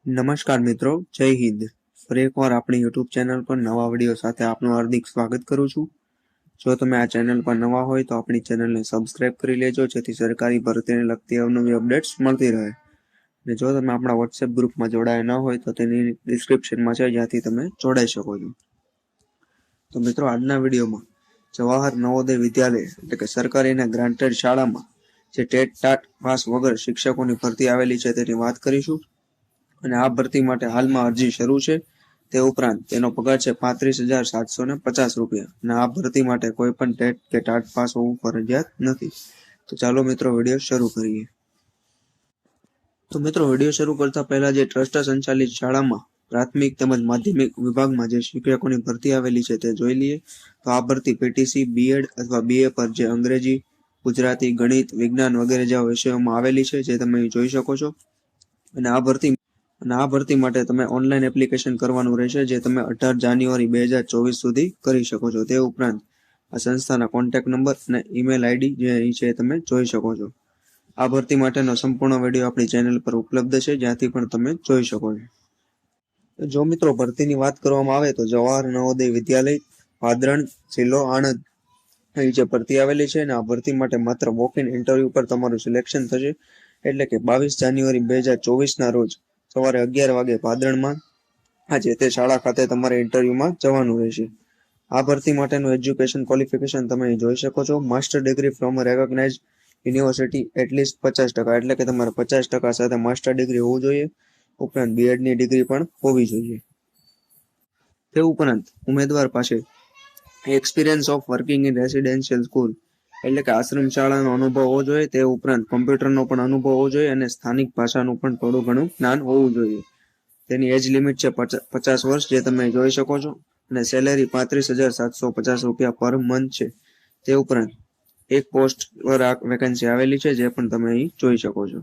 નમસ્કાર મિત્રો, જય હિન્દ. ફરી એકવાર આપણી યુટ્યુબ ચેનલ પર નવા વિડીયો સાથે આપનું હાર્દિક સ્વાગત કરું છું. જો તમે આ ચેનલ પર નવા હોય તો આપણી ચેનલને સબસ્ક્રાઇબ કરી લેજો, જેથી સરકારી ભરતીને લગતી અવનવી અપડેટ્સ મળતી રહે. અને જો તમે આપણા વોટ્સએપ ગ્રુપમાં જોડાયા ન હોય તો તેની ડિસ્ક્રિપ્શનમાં છે, જ્યાંથી તમે જોડાઈ શકો છો. તો મિત્રો, આજના વિડીયોમાં જવાહર નવોદય વિદ્યાલય એટલે કે સરકારી અને ગ્રાન્ટેડ શાળામાં જે ટેટ ટાટ પાસ વગર શિક્ષકોની ભરતી આવેલી છે તેની વાત કરીશું. અને આ ભરતી માટે હાલમાં અરજી શરૂ છે. તે ઉપરાંત તેનો પગાર છે 35,750 રૂપિયા. અને આ ભરતી માટે કોઈ પણ ટેટ કે ટાટ પાસ હોવું ફરજિયાત નથી. તો ચાલો મિત્રો, વિડીયો શરૂ કરીએ. તો મિત્રો, વિડીયો શરૂ કરતા પહેલા જે ટ્રસ્ટ સંચાલિત શાળામાં પ્રાથમિક તેમજ માધ્યમિક વિભાગમાં જે શિક્ષકોની ભરતી આવેલી છે તે જોઈ લઈએ. તો આ ભરતી પીટીસી, બીએડ અથવા બીએ પર જે અંગ્રેજી, ગુજરાતી, ગણિત, વિજ્ઞાન વગેરે જેવા વિષયોમાં આવેલી છે, જે તમે જોઈ શકો છો. અને આ ભરતી માટે તમે ઓનલાઈન એપ્લિકેશન કરવાનું રહેશે, જે તમે 18 જાન્યુઆરી 2024 સુધી કરી શકો છો. તે ઉપરાંત આ સંસ્થાના કોન્ટેક્ટ નંબર અને ઈમેલ આઈડી જે અહીં છે તમે જોઈ શકો છો. આ ભરતી માટેનો સંપૂર્ણ વિડીયો આપણી ચેનલ પર ઉપલબ્ધ છે, જ્યાંથી પણ તમે જોઈ શકો છો. જો મિત્રો, ભરતીની વાત કરવામાં આવે તો જવાહર નવોદય વિદ્યાલય, પાદરણ, જિલ્લો આણંદ અહીં જે ભરતી આવેલી છે. અને આ ભરતી માટે માત્ર વોક ઇન ઇન્ટરવ્યુ પર તમારું સિલેક્શન થશે. એટલે કે 22 જાન્યુઆરી 2024 રોજ સવારે 11 વાગે પાદરણમાં આજે તે શાળા ખાતે તમારે ઇન્ટરવ્યુમાં જવાનું રહેશે. આ ભરતી માટેનું એજ્યુકેશન ક્વોલિફિકેશન તમે જોઈ શકો છો. Master degree from recognise university at least 50%, એટલે કે તમારે 50% સાથે માસ્ટર ડિગ્રી હોવું જોઈએ. ઉપરાંત બીએડની ડિગ્રી પણ હોવી જોઈએ. તે ઉપરાંત ઉમેદવાર પાસે experience of working in residential school એટલે કે આશ્રમ શાળાનો અનુભવ હોવો જોઈએ. તે ઉપરાંત કોમ્પ્યુટરનો પણ અનુભવ હોવો જોઈએ અને સ્થાનિક ભાષાનું પણ થોડું ઘણું જ્ઞાન હોવું જોઈએ. તેની એજ લિમિટ છે 50 વર્ષ, જે તમે જોઈ શકો છો. અને સેલેરી 35,750 રૂપિયા પર મંથ છે. તે ઉપરાંત એક પોસ્ટ પર આ વેકેન્સી આવેલી છે, જે પણ તમે અહીં જોઈ શકો છો.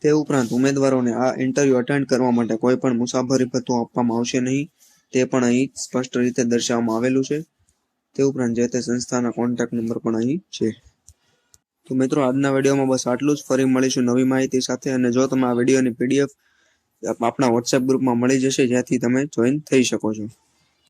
તે ઉપરાંત ઉમેદવારોને આ ઇન્ટરવ્યુ અટેન્ડ કરવા માટે કોઈ પણ મુસાફરી ભથ્થું આપવામાં આવશે નહીં. તે પણ અહીં સ્પષ્ટ રીતે દર્શાવવામાં આવેલું છે. તે ઉપરાંત જે તે સંસ્થાના કોન્ટેક્ટ નંબર પણ અહીં છે. તો મિત્રો, આજના વિડીયોમાં બસ આટલું જ. ફરી મળીશું નવી માહિતી સાથે. અને જો તમે આ વિડીયોની પીડીએફ આપણા વોટ્સએપ ગ્રુપમાં મળી જશે, જ્યાંથી તમે જોઈન થઈ શકો છો.